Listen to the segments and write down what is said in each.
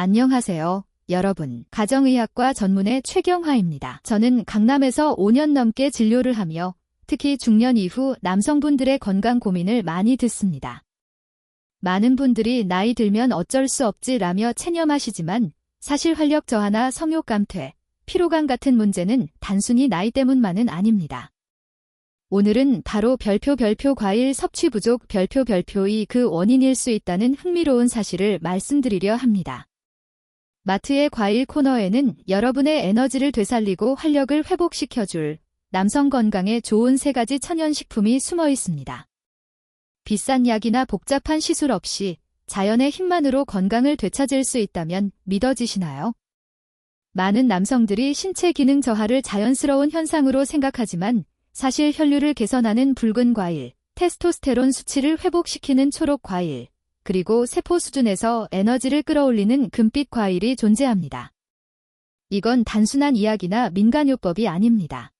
안녕하세요, 여러분. 가정의학과 전문의 최경화입니다. 저는 강남에서 5년 넘게 진료를 하며 특히 중년 이후 남성분들의 건강 고민을 많이 듣습니다. 많은 분들이 나이 들면 어쩔 수 없지라며 체념하시지만 사실 활력 저하나 성욕 감퇴, 피로감 같은 문제는 단순히 나이 때문만은 아닙니다. 오늘은 바로 별표 과일 섭취 부족 별표이 그 원인일 수 있다는 흥미로운 사실을 말씀드리려 합니다. 마트의 과일 코너에는 여러분의 에너지를 되살리고 활력을 회복시켜줄 남성 건강에 좋은 3가지 천연식품이 숨어 있습니다. 비싼 약이나 복잡한 시술 없이 자연의 힘만으로 건강을 되찾을 수 있다면 믿어지시나요? 많은 남성들이 신체 기능 저하를 자연스러운 현상으로 생각하지만 사실 혈류를 개선하는 붉은 과일, 테스토스테론 수치를 회복시키는 초록 과일, 그리고 세포 수준에서 에너지를 끌어올리는 금빛 과일이 존재합니다. 이건 단순한 이야기나 민간요법이 아닙니다.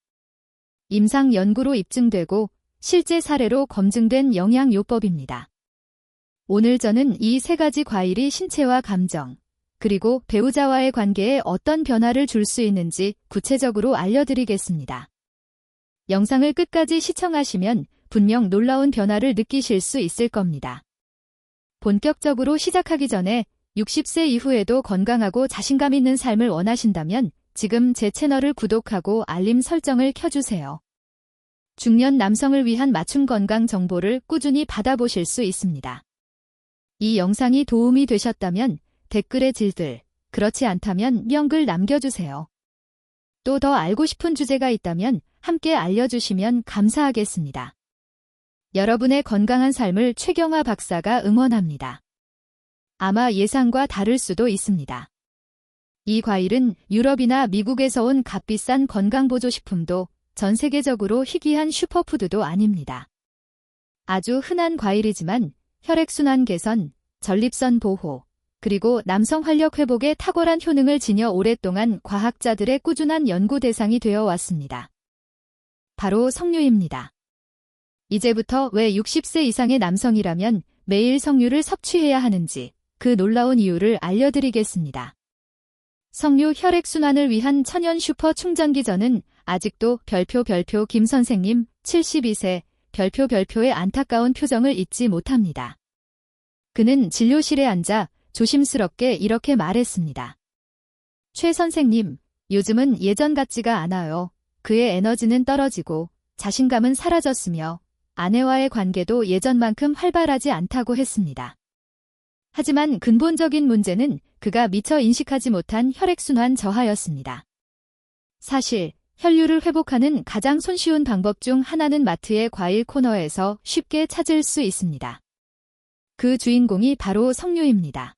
임상 연구로 입증되고 실제 사례로 검증된 영양요법입니다. 오늘 저는 이 3가지 과일이 신체와 감정, 그리고 배우자와의 관계에 어떤 변화를 줄 수 있는지 구체적으로 알려드리겠습니다. 영상을 끝까지 시청하시면 분명 놀라운 변화를 느끼실 수 있을 겁니다. 본격적으로 시작하기 전에 60세 이후에도 건강하고 자신감 있는 삶을 원하신다면 지금 제 채널을 구독하고 알림 설정을 켜주세요. 중년 남성을 위한 맞춤 건강 정보를 꾸준히 받아보실 수 있습니다. 이 영상이 도움이 되셨다면 댓글에 질들, 그렇지 않다면 명글 남겨주세요. 또 더 알고 싶은 주제가 있다면 함께 알려주시면 감사하겠습니다. 여러분의 건강한 삶을 최경화 박사가 응원합니다. 아마 예상과 다를 수도 있습니다. 이 과일은 유럽이나 미국에서 온 값비싼 건강보조식품도 전 세계적으로 희귀한 슈퍼푸드도 아닙니다. 아주 흔한 과일이지만 혈액순환 개선, 전립선 보호, 그리고 남성 활력 회복에 탁월한 효능을 지녀 오랫동안 과학자들의 꾸준한 연구 대상이 되어 왔습니다. 바로 석류입니다. 이제부터 왜 60세 이상의 남성이라면 매일 석류를 섭취해야 하는지 그 놀라운 이유를 알려드리겠습니다. 석류 혈액순환을 위한 천연 슈퍼 충전기. 저는 아직도 별표 김 선생님 72세 별표의 안타까운 표정을 잊지 못합니다. 그는 진료실에 앉아 조심스럽게 이렇게 말했습니다. 최 선생님, 요즘은 예전 같지가 않아요. 그의 에너지는 떨어지고 자신감은 사라졌으며 아내와의 관계도 예전만큼 활발하지 않다고 했습니다. 하지만 근본적인 문제는 그가 미처 인식하지 못한 혈액순환 저하였습니다. 사실 혈류를 회복하는 가장 손쉬운 방법 중 하나는 마트의 과일 코너에서 쉽게 찾을 수 있습니다. 그 주인공이 바로 석류입니다.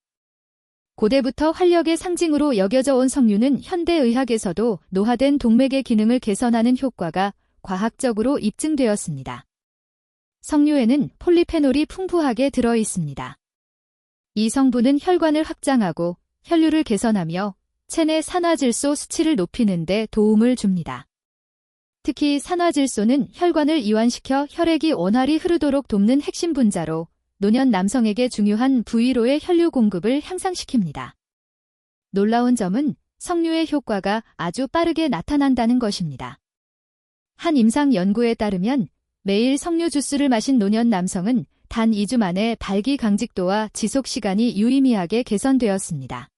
고대부터 활력의 상징으로 여겨져 온 석류는 현대의학에서도 노화된 동맥의 기능을 개선하는 효과가 과학적으로 입증되었습니다. 석류에는 폴리페놀이 풍부하게 들어 있습니다. 이 성분은 혈관을 확장하고 혈류를 개선하며 체내 산화질소 수치를 높이는 데 도움을 줍니다. 특히 산화질소는 혈관을 이완시켜 혈액이 원활히 흐르도록 돕는 핵심 분자로 노년 남성에게 중요한 부위로의 혈류 공급을 향상시킵니다. 놀라운 점은 석류의 효과가 아주 빠르게 나타난다는 것입니다. 한 임상 연구에 따르면 매일 석류 주스를 마신 노년 남성은 단 2주 만에 발기 강직도와 지속 시간이 유의미하게 개선되었습니다.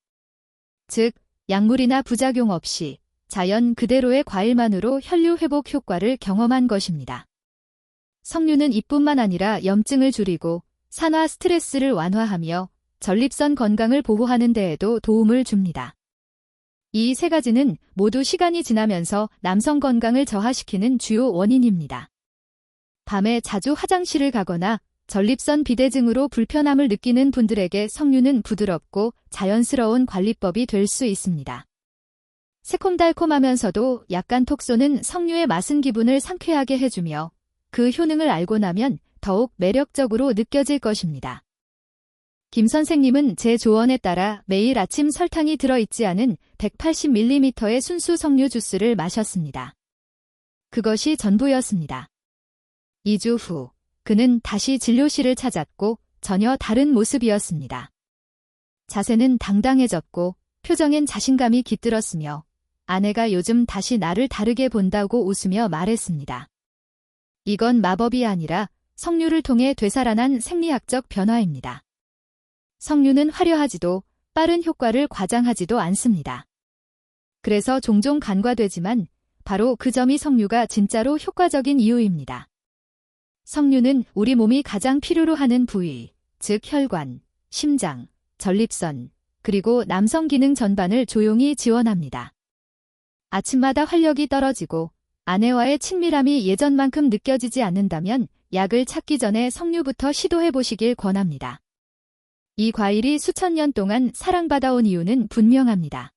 즉, 약물이나 부작용 없이 자연 그대로의 과일만으로 혈류 회복 효과를 경험한 것입니다. 석류는 이뿐만 아니라 염증을 줄이고 산화 스트레스를 완화하며 전립선 건강을 보호하는 데에도 도움을 줍니다. 이 3가지는 모두 시간이 지나면서 남성 건강을 저하시키는 주요 원인입니다. 밤에 자주 화장실을 가거나 전립선 비대증으로 불편함을 느끼는 분들에게 석류는 부드럽고 자연스러운 관리법이 될 수 있습니다. 새콤달콤하면서도 약간 톡 쏘는 석류의 맛은 기분을 상쾌하게 해주며 그 효능을 알고 나면 더욱 매력적으로 느껴질 것입니다. 김 선생님은 제 조언에 따라 매일 아침 설탕이 들어있지 않은 180ml의 순수 석류 주스를 마셨습니다. 그것이 전부였습니다. 2주 후, 그는 다시 진료실을 찾았고 전혀 다른 모습이었습니다. 자세는 당당해졌고 표정엔 자신감이 깃들었으며 아내가 요즘 다시 나를 다르게 본다고 웃으며 말했습니다. 이건 마법이 아니라 석류를 통해 되살아난 생리학적 변화입니다. 석류는 화려하지도 빠른 효과를 과장하지도 않습니다. 그래서 종종 간과되지만 바로 그 점이 석류가 진짜로 효과적인 이유입니다. 석류는 우리 몸이 가장 필요로 하는 부위, 즉 혈관, 심장, 전립선, 그리고 남성 기능 전반을 조용히 지원합니다. 아침마다 활력이 떨어지고 아내와의 친밀함이 예전만큼 느껴지지 않는다면 약을 찾기 전에 석류부터 시도해 보시길 권합니다. 이 과일이 수천 년 동안 사랑받아온 이유는 분명합니다.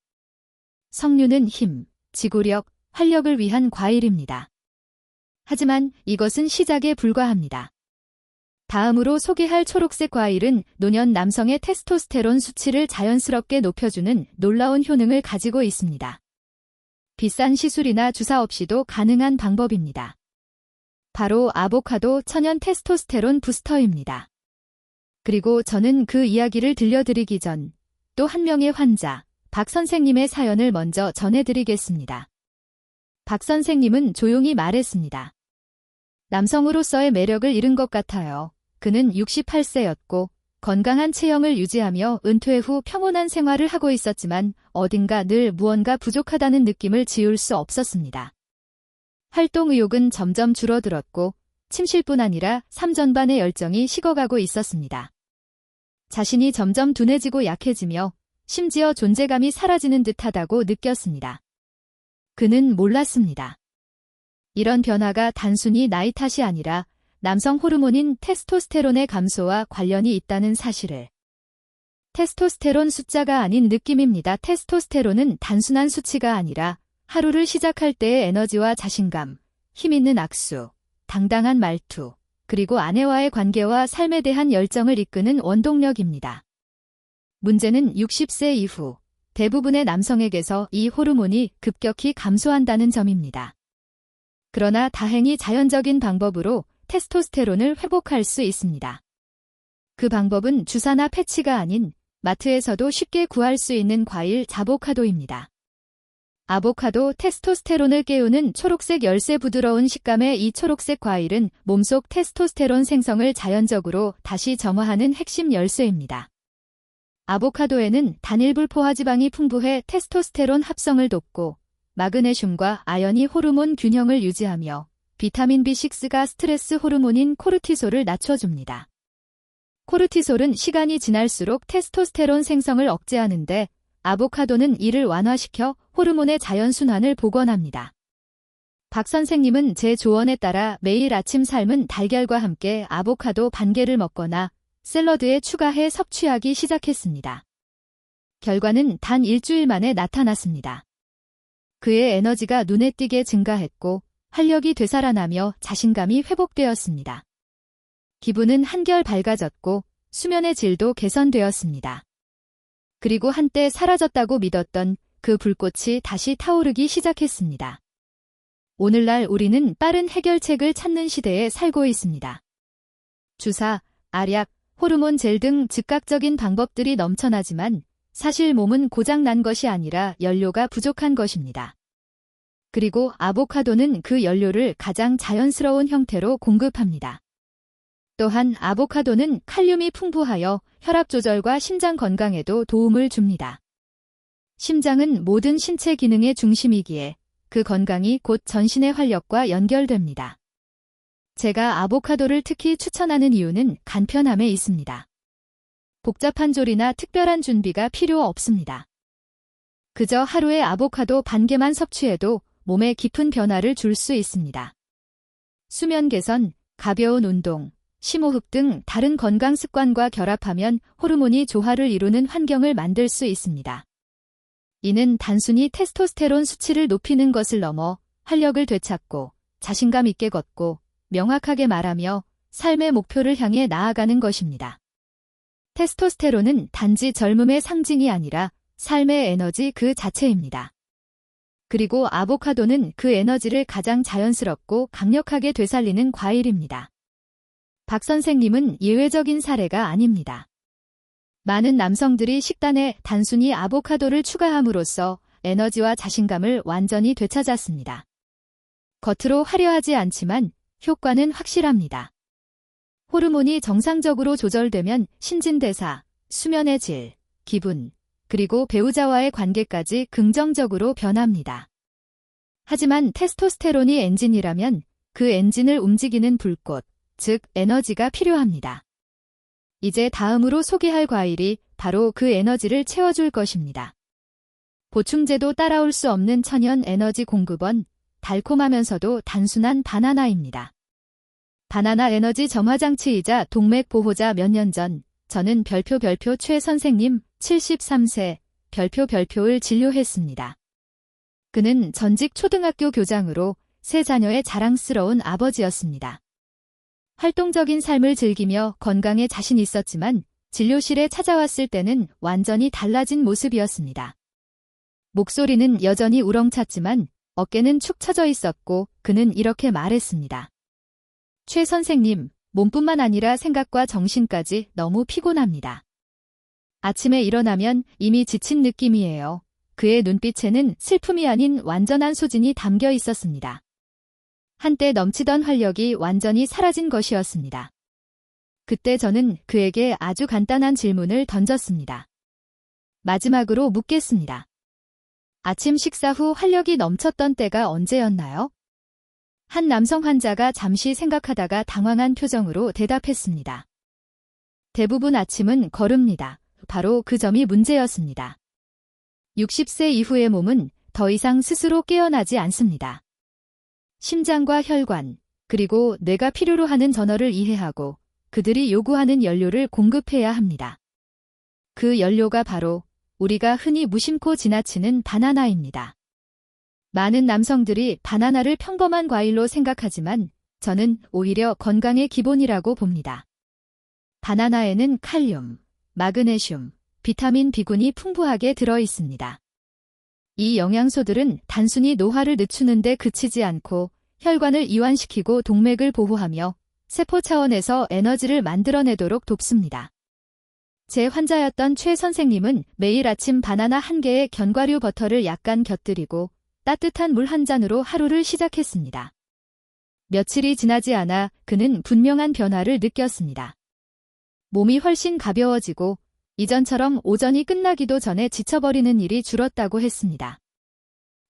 석류는 힘, 지구력, 활력을 위한 과일입니다. 하지만 이것은 시작에 불과합니다. 다음으로 소개할 초록색 과일은 노년 남성의 테스토스테론 수치를 자연스럽게 높여주는 놀라운 효능을 가지고 있습니다. 비싼 시술이나 주사 없이도 가능한 방법입니다. 바로 아보카도 천연 테스토스테론 부스터입니다. 그리고 저는 그 이야기를 들려드리기 전 또 한 명의 환자, 박 선생님의 사연을 먼저 전해드리겠습니다. 박 선생님은 조용히 말했습니다. 남성으로서의 매력을 잃은 것 같아요. 그는 68세였고 건강한 체형을 유지하며 은퇴 후 평온한 생활을 하고 있었지만 어딘가 늘 무언가 부족하다는 느낌을 지울 수 없었습니다. 활동 의욕은 점점 줄어들었고 침실뿐 아니라 삶 전반의 열정이 식어가고 있었습니다. 자신이 점점 둔해지고 약해지며 심지어 존재감이 사라지는 듯하다고 느꼈습니다. 그는 몰랐습니다. 이런 변화가 단순히 나이 탓이 아니라 남성 호르몬인 테스토스테론의 감소와 관련이 있다는 사실을. 테스토스테론 숫자가 아닌 느낌입니다. 테스토스테론은 단순한 수치가 아니라 하루를 시작할 때의 에너지와 자신감, 힘 있는 악수, 당당한 말투, 그리고 아내와의 관계와 삶에 대한 열정을 이끄는 원동력입니다. 문제는 60세 이후 대부분의 남성에게서 이 호르몬이 급격히 감소한다는 점입니다. 그러나 다행히 자연적인 방법으로 테스토스테론을 회복할 수 있습니다. 그 방법은 주사나 패치가 아닌 마트에서도 쉽게 구할 수 있는 과일 아보카도입니다. 아보카도 테스토스테론을 깨우는 초록색 열쇠. 부드러운 식감의 이 초록색 과일은 몸속 테스토스테론 생성을 자연적으로 다시 점화하는 핵심 열쇠입니다. 아보카도에는 단일불포화지방이 풍부해 테스토스테론 합성을 돕고 마그네슘과 아연이 호르몬 균형을 유지하며 비타민 B6가 스트레스 호르몬인 코르티솔을 낮춰줍니다. 코르티솔은 시간이 지날수록 테스토스테론 생성을 억제하는데 아보카도는 이를 완화시켜 호르몬의 자연순환을 복원합니다. 박 선생님은 제 조언에 따라 매일 아침 삶은 달걀과 함께 아보카도 반 개를 먹거나 샐러드에 추가해 섭취하기 시작했습니다. 결과는 단 일주일 만에 나타났습니다. 그의 에너지가 눈에 띄게 증가했고 활력이 되살아나며 자신감이 회복되었습니다. 기분은 한결 밝아졌고 수면의 질도 개선되었습니다. 그리고 한때 사라졌다고 믿었던 그 불꽃이 다시 타오르기 시작했습니다. 오늘날 우리는 빠른 해결책을 찾는 시대에 살고 있습니다. 주사, 알약, 호르몬 젤 등 즉각적인 방법들이 넘쳐나지만 사실 몸은 고장난 것이 아니라 연료가 부족한 것입니다. 그리고 아보카도는 그 연료를 가장 자연스러운 형태로 공급합니다. 또한 아보카도는 칼륨이 풍부하여 혈압 조절과 심장 건강에도 도움을 줍니다. 심장은 모든 신체 기능의 중심이기에 그 건강이 곧 전신의 활력과 연결됩니다. 제가 아보카도를 특히 추천하는 이유는 간편함에 있습니다. 복잡한 조리나 특별한 준비가 필요 없습니다. 그저 하루에 아보카도 반 개만 섭취해도 몸에 깊은 변화를 줄 수 있습니다. 수면 개선, 가벼운 운동, 심호흡 등 다른 건강 습관과 결합하면 호르몬이 조화를 이루는 환경을 만들 수 있습니다. 이는 단순히 테스토스테론 수치를 높이는 것을 넘어 활력을 되찾고 자신감 있게 걷고 명확하게 말하며 삶의 목표를 향해 나아가는 것입니다. 테스토스테론은 단지 젊음의 상징이 아니라 삶의 에너지 그 자체입니다. 그리고 아보카도는 그 에너지를 가장 자연스럽고 강력하게 되살리는 과일입니다. 박 선생님은 예외적인 사례가 아닙니다. 많은 남성들이 식단에 단순히 아보카도를 추가함으로써 에너지와 자신감을 완전히 되찾았습니다. 겉으로 화려하지 않지만 효과는 확실합니다. 호르몬이 정상적으로 조절되면 신진대사, 수면의 질, 기분, 그리고 배우자와의 관계까지 긍정적으로 변합니다. 하지만 테스토스테론이 엔진이라면 그 엔진을 움직이는 불꽃, 즉 에너지가 필요합니다. 이제 다음으로 소개할 과일이 바로 그 에너지를 채워줄 것입니다. 보충제도 따라올 수 없는 천연 에너지 공급원, 달콤하면서도 단순한 바나나입니다. 바나나 에너지 점화장치이자 동맥 보호자. 몇 년 전 저는 별표 최 선생님 73세 별표를 진료했습니다. 그는 전직 초등학교 교장으로 세 자녀의 자랑스러운 아버지였습니다. 활동적인 삶을 즐기며 건강에 자신 있었지만 진료실에 찾아왔을 때는 완전히 달라진 모습이었습니다. 목소리는 여전히 우렁찼지만 어깨는 축 처져 있었고 그는 이렇게 말했습니다. 최 선생님, 몸뿐만 아니라 생각과 정신까지 너무 피곤합니다. 아침에 일어나면 이미 지친 느낌이에요. 그의 눈빛에는 슬픔이 아닌 완전한 소진이 담겨 있었습니다. 한때 넘치던 활력이 완전히 사라진 것이었습니다. 그때 저는 그에게 아주 간단한 질문을 던졌습니다. 마지막으로 묻겠습니다. 아침 식사 후 활력이 넘쳤던 때가 언제였나요? 한 남성 환자가 잠시 생각하다가 당황한 표정으로 대답했습니다. 대부분 아침은 거릅니다. 바로 그 점이 문제였습니다. 60세 이후의 몸은 더 이상 스스로 깨어나지 않습니다. 심장과 혈관, 그리고 뇌가 필요로 하는 전원을 이해하고 그들이 요구하는 연료를 공급해야 합니다. 그 연료가 바로 우리가 흔히 무심코 지나치는 바나나입니다. 많은 남성들이 바나나를 평범한 과일로 생각하지만 저는 오히려 건강의 기본이라고 봅니다. 바나나에는 칼륨, 마그네슘, 비타민 B군이 풍부하게 들어 있습니다. 이 영양소들은 단순히 노화를 늦추는 데 그치지 않고 혈관을 이완시키고 동맥을 보호하며 세포 차원에서 에너지를 만들어내도록 돕습니다. 제 환자였던 최 선생님은 매일 아침 바나나 한 개에 견과류 버터를 약간 곁들이고 따뜻한 물 한 잔으로 하루를 시작했습니다. 며칠이 지나지 않아 그는 분명한 변화를 느꼈습니다. 몸이 훨씬 가벼워지고 이전처럼 오전이 끝나기도 전에 지쳐버리는 일이 줄었다고 했습니다.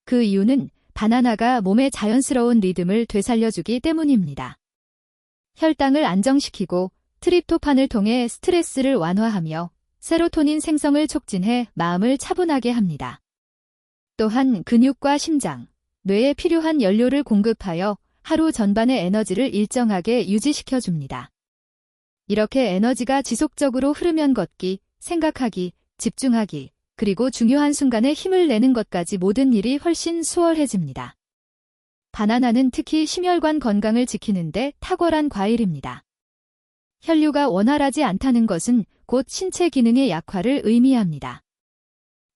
그 이유는 바나나가 몸의 자연스러운 리듬을 되살려주기 때문입니다. 혈당을 안정시키고 트립토판을 통해 스트레스를 완화하며 세로토닌 생성을 촉진해 마음을 차분하게 합니다. 또한 근육과 심장, 뇌에 필요한 연료를 공급하여 하루 전반의 에너지를 일정하게 유지시켜줍니다. 이렇게 에너지가 지속적으로 흐르면 걷기, 생각하기, 집중하기, 그리고 중요한 순간에 힘을 내는 것까지 모든 일이 훨씬 수월해집니다. 바나나는 특히 심혈관 건강을 지키는데 탁월한 과일입니다. 혈류가 원활하지 않다는 것은 곧 신체 기능의 약화를 의미합니다.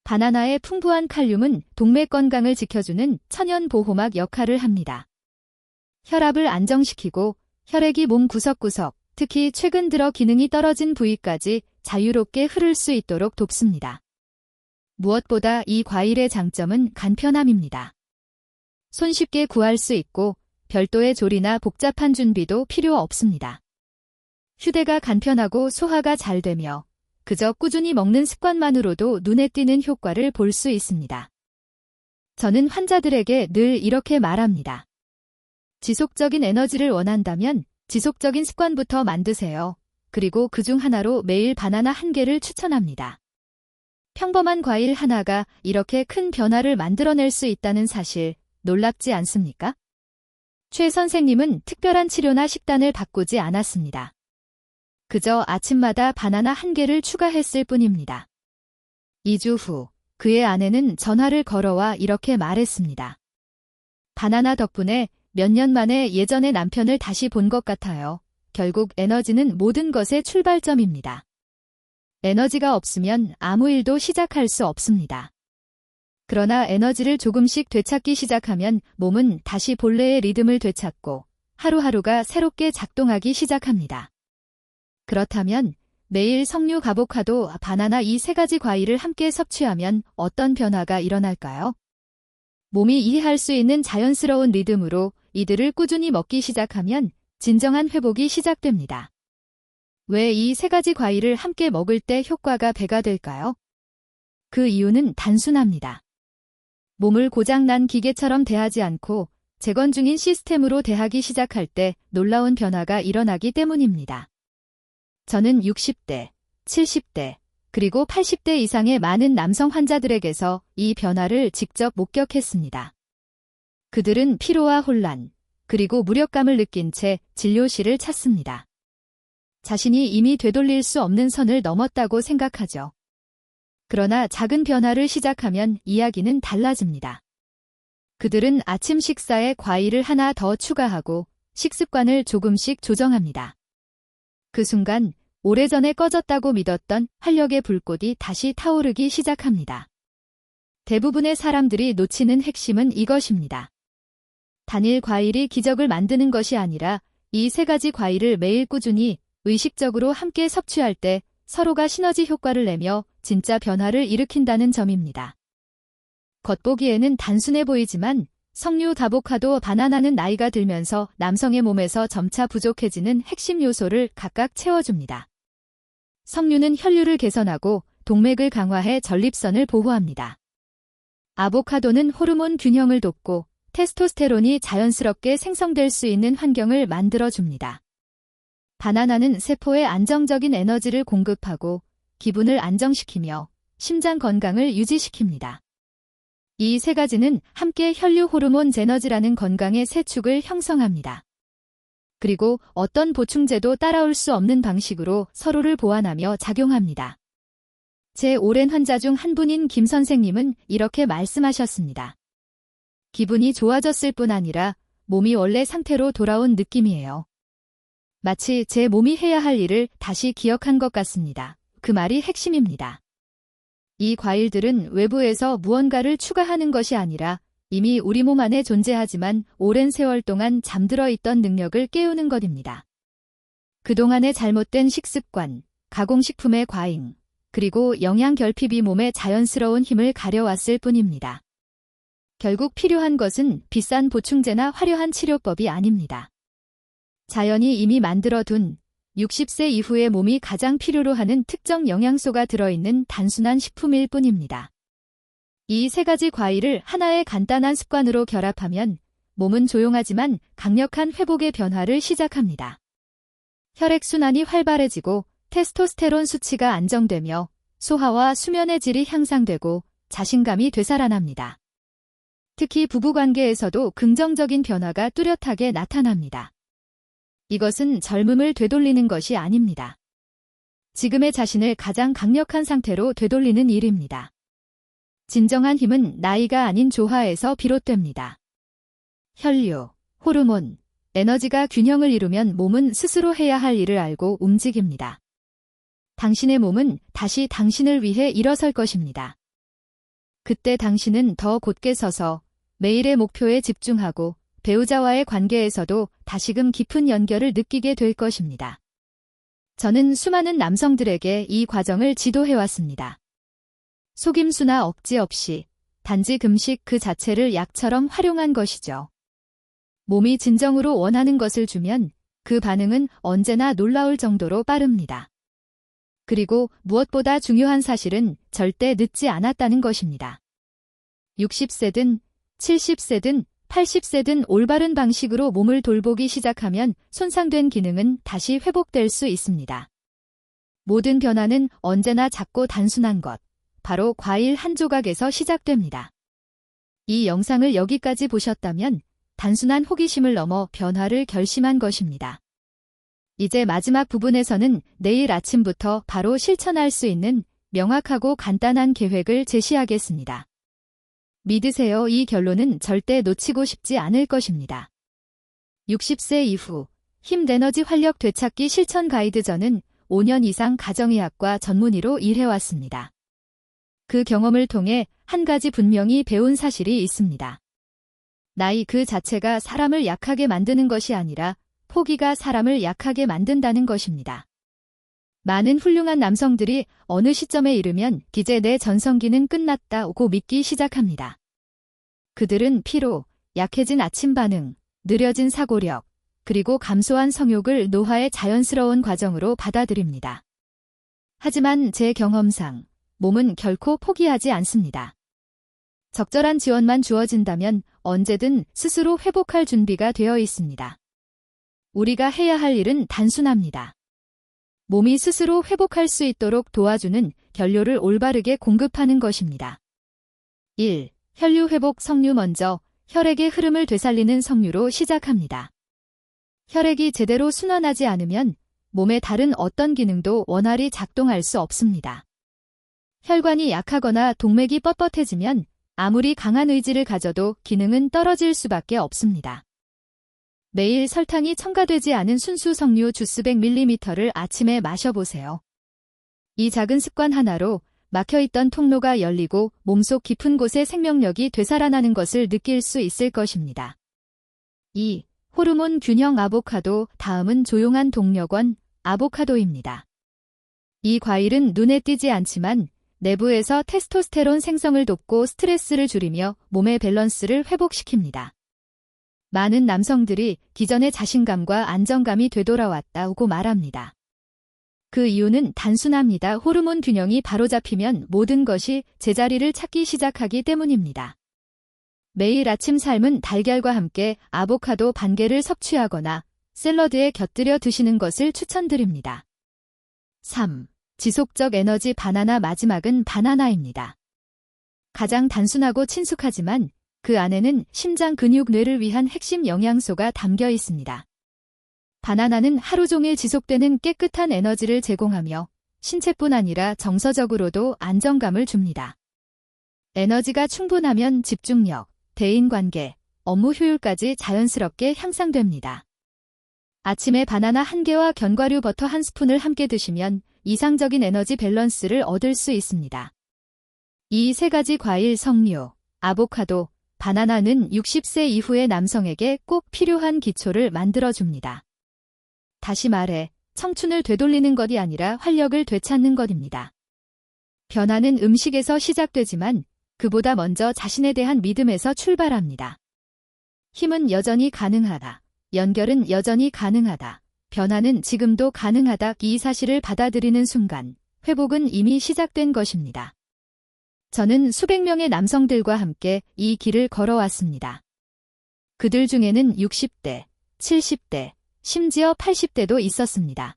바나나의 풍부한 칼륨은 동맥 건강을 지켜주는 천연 보호막 역할을 합니다. 혈압을 안정시키고 혈액이 몸 구석구석, 특히 최근 들어 기능이 떨어진 부위까지 자유롭게 흐를 수 있도록 돕습니다. 무엇보다 이 과일의 장점은 간편함입니다. 손쉽게 구할 수 있고 별도의 조리나 복잡한 준비도 필요 없습니다. 휴대가 간편하고 소화가 잘 되며 그저 꾸준히 먹는 습관만으로도 눈에 띄는 효과를 볼 수 있습니다. 저는 환자들에게 늘 이렇게 말합니다. 지속적인 에너지를 원한다면 지속적인 습관부터 만드세요. 그리고 그중 하나로 매일 바나나 한 개를 추천합니다. 평범한 과일 하나가 이렇게 큰 변화를 만들어낼 수 있다는 사실 놀랍지 않습니까? 최 선생님은 특별한 치료나 식단을 바꾸지 않았습니다. 그저 아침마다 바나나 한 개를 추가했을 뿐입니다. 2주 후 그의 아내는 전화를 걸어와 이렇게 말했습니다. 바나나 덕분에 몇 년 만에 예전의 남편을 다시 본 것 같아요. 결국 에너지는 모든 것의 출발점입니다. 에너지가 없으면 아무 일도 시작할 수 없습니다. 그러나 에너지를 조금씩 되찾기 시작하면 몸은 다시 본래의 리듬을 되찾고 하루하루가 새롭게 작동하기 시작합니다. 그렇다면 매일 석류, 아보카도, 바나나 이 세 가지 과일을 함께 섭취하면 어떤 변화가 일어날까요? 몸이 이해할 수 있는 자연스러운 리듬으로 이들을 꾸준히 먹기 시작하면 진정한 회복이 시작됩니다. 왜 이 세 가지 과일을 함께 먹을 때 효과가 배가 될까요? 그 이유는 단순합니다. 몸을 고장난 기계처럼 대하지 않고 재건 중인 시스템으로 대하기 시작할 때 놀라운 변화가 일어나기 때문입니다. 저는 60대, 70대, 그리고 80대 이상의 많은 남성 환자들에게서 이 변화를 직접 목격했습니다. 그들은 피로와 혼란, 그리고 무력감을 느낀 채 진료실을 찾습니다. 자신이 이미 되돌릴 수 없는 선을 넘었다고 생각하죠. 그러나 작은 변화를 시작하면 이야기는 달라집니다. 그들은 아침 식사에 과일을 하나 더 추가하고 식습관을 조금씩 조정합니다. 그 순간 오래전에 꺼졌다고 믿었던 활력의 불꽃이 다시 타오르기 시작합니다. 대부분의 사람들이 놓치는 핵심은 이것입니다. 단일 과일이 기적을 만드는 것이 아니라 이 세 가지 과일을 매일 꾸준히 의식적으로 함께 섭취할 때 서로가 시너지 효과를 내며 진짜 변화를 일으킨다는 점입니다. 겉보기에는 단순해 보이지만 석류, 아보카도, 바나나는 나이가 들면서 남성의 몸에서 점차 부족해지는 핵심 요소를 각각 채워줍니다. 석류는 혈류를 개선하고 동맥을 강화해 전립선을 보호합니다. 아보카도는 호르몬 균형을 돕고 테스토스테론이 자연스럽게 생성될 수 있는 환경을 만들어줍니다. 바나나는 세포에 안정적인 에너지를 공급하고 기분을 안정시키며 심장 건강을 유지시킵니다. 이 세 가지는 함께 혈류 호르몬 제너지라는 건강의 세 축을 형성합니다. 그리고 어떤 보충제도 따라올 수 없는 방식으로 서로를 보완하며 작용합니다. 제 오랜 환자 중 한 분인 김 선생님은 이렇게 말씀하셨습니다. 기분이 좋아졌을 뿐 아니라 몸이 원래 상태로 돌아온 느낌이에요. 마치 제 몸이 해야 할 일을 다시 기억한 것 같습니다. 그 말이 핵심입니다. 이 과일들은 외부에서 무언가를 추가하는 것이 아니라 이미 우리 몸 안에 존재하지만 오랜 세월 동안 잠들어 있던 능력을 깨우는 것입니다. 그동안의 잘못된 식습관, 가공식품의 과잉, 그리고 영양 결핍이 몸의 자연스러운 힘을 가려왔을 뿐입니다. 결국 필요한 것은 비싼 보충제나 화려한 치료법이 아닙니다. 자연이 이미 만들어둔 60세 이후의 몸이 가장 필요로 하는 특정 영양소가 들어있는 단순한 식품일 뿐입니다. 이 세 가지 과일을 하나의 간단한 습관으로 결합하면 몸은 조용하지만 강력한 회복의 변화를 시작합니다. 혈액순환이 활발해지고 테스토스테론 수치가 안정되며 소화와 수면의 질이 향상되고 자신감이 되살아납니다. 특히 부부관계에서도 긍정적인 변화가 뚜렷하게 나타납니다. 이것은 젊음을 되돌리는 것이 아닙니다. 지금의 자신을 가장 강력한 상태로 되돌리는 일입니다. 진정한 힘은 나이가 아닌 조화에서 비롯됩니다. 혈류, 호르몬, 에너지가 균형을 이루면 몸은 스스로 해야 할 일을 알고 움직입니다. 당신의 몸은 다시 당신을 위해 일어설 것입니다. 그때 당신은 더 곧게 서서 매일의 목표에 집중하고 배우자와의 관계에서도 다시금 깊은 연결을 느끼게 될 것입니다. 저는 수많은 남성들에게 이 과정을 지도해왔습니다. 속임수나 억지 없이 단지 금식 그 자체를 약처럼 활용한 것이죠. 몸이 진정으로 원하는 것을 주면 그 반응은 언제나 놀라울 정도로 빠릅니다. 그리고 무엇보다 중요한 사실은 절대 늦지 않았다는 것입니다. 60세든 70세든 80세든 올바른 방식으로 몸을 돌보기 시작하면 손상된 기능은 다시 회복될 수 있습니다. 모든 변화는 언제나 작고 단순한 것, 바로 과일 한 조각에서 시작됩니다. 이 영상을 여기까지 보셨다면 단순한 호기심을 넘어 변화를 결심한 것입니다. 이제 마지막 부분에서는 내일 아침부터 바로 실천할 수 있는 명확하고 간단한 계획을 제시하겠습니다. 믿으세요. 이 결론은 절대 놓치고 싶지 않을 것입니다. 60세 이후 힘 에너지 활력 되찾기 실천 가이드. 저는 5년 이상 가정의학과 전문의로 일해왔습니다. 그 경험을 통해 한 가지 분명히 배운 사실이 있습니다. 나이 그 자체가 사람을 약하게 만드는 것이 아니라 포기가 사람을 약하게 만든다는 것입니다. 많은 훌륭한 남성들이 어느 시점에 이르면 이제 내 전성기는 끝났다고 믿기 시작합니다. 그들은 피로, 약해진 아침 반응, 느려진 사고력, 그리고 감소한 성욕을 노화의 자연스러운 과정으로 받아들입니다. 하지만 제 경험상 몸은 결코 포기하지 않습니다. 적절한 지원만 주어진다면 언제든 스스로 회복할 준비가 되어 있습니다. 우리가 해야 할 일은 단순합니다. 몸이 스스로 회복할 수 있도록 도와주는 연료를 올바르게 공급하는 것입니다. 1. 혈류 회복 석류. 먼저 혈액의 흐름을 되살리는 석류로 시작합니다. 혈액이 제대로 순환하지 않으면 몸의 다른 어떤 기능도 원활히 작동할 수 없습니다. 혈관이 약하거나 동맥이 뻣뻣해지면 아무리 강한 의지를 가져도 기능은 떨어질 수밖에 없습니다. 매일 설탕이 첨가되지 않은 순수 석류 주스 100ml를 아침에 마셔보세요. 이 작은 습관 하나로 막혀있던 통로가 열리고 몸속 깊은 곳에 생명력이 되살아나는 것을 느낄 수 있을 것입니다. 2. 호르몬 균형 아보카도. 다음은 조용한 동력원, 아보카도입니다. 이 과일은 눈에 띄지 않지만 내부에서 테스토스테론 생성을 돕고 스트레스를 줄이며 몸의 밸런스를 회복시킵니다. 많은 남성들이 기존의 자신감과 안정감이 되돌아왔다고 말합니다. 그 이유는 단순합니다. 호르몬 균형이 바로잡히면 모든 것이 제자리를 찾기 시작하기 때문입니다. 매일 아침 삶은 달걀과 함께 아보카도 반 개를 섭취하거나 샐러드에 곁들여 드시는 것을 추천드립니다. 3. 지속적 에너지 바나나. 마지막은 바나나입니다. 가장 단순하고 친숙하지만 그 안에는 심장 근육 뇌를 위한 핵심 영양소가 담겨 있습니다. 바나나는 하루 종일 지속되는 깨끗한 에너지를 제공하며 신체뿐 아니라 정서적으로도 안정감을 줍니다. 에너지가 충분하면 집중력, 대인관계, 업무 효율까지 자연스럽게 향상됩니다. 아침에 바나나 1개와 견과류 버터 1스푼을 함께 드시면 이상적인 에너지 밸런스를 얻을 수 있습니다. 이 세 가지 과일 석류, 아보카도, 바나나는 60세 이후의 남성에게 꼭 필요한 기초를 만들어줍니다. 다시 말해, 청춘을 되돌리는 것이 아니라 활력을 되찾는 것입니다. 변화는 음식에서 시작되지만 그보다 먼저 자신에 대한 믿음에서 출발합니다. 힘은 여전히 가능하다. 연결은 여전히 가능하다. 변화는 지금도 가능하다. 이 사실을 받아들이는 순간, 회복은 이미 시작된 것입니다. 저는 수백 명의 남성들과 함께 이 길을 걸어왔습니다. 그들 중에는 60대, 70대, 심지어 80대도 있었습니다.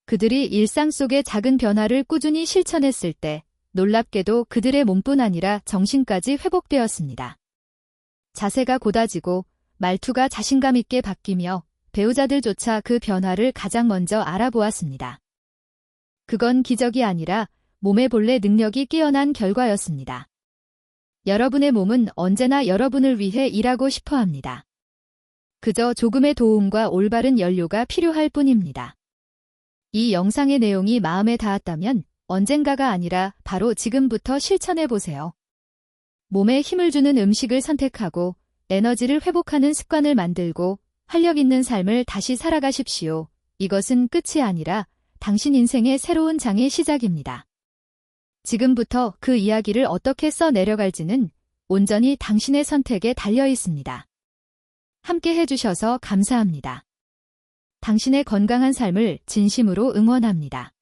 그들이 일상 속의 작은 변화를 꾸준히 실천했을 때 놀랍게도 그들의 몸뿐 아니라 정신까지 회복되었습니다. 자세가 곧아지고 말투가 자신감 있게 바뀌며 배우자들조차 그 변화를 가장 먼저 알아보았습니다. 그건 기적이 아니라 몸의 본래 능력이 깨어난 결과였습니다. 여러분의 몸은 언제나 여러분을 위해 일하고 싶어 합니다. 그저 조금의 도움과 올바른 연료가 필요할 뿐입니다. 이 영상의 내용이 마음에 닿았다면 언젠가가 아니라 바로 지금부터 실천해보세요. 몸에 힘을 주는 음식을 선택하고 에너지를 회복하는 습관을 만들고 활력 있는 삶을 다시 살아가십시오. 이것은 끝이 아니라 당신 인생의 새로운 장의 시작입니다. 지금부터 그 이야기를 어떻게 써내려갈지는 온전히 당신의 선택에 달려 있습니다. 함께 해주셔서 감사합니다. 당신의 건강한 삶을 진심으로 응원합니다.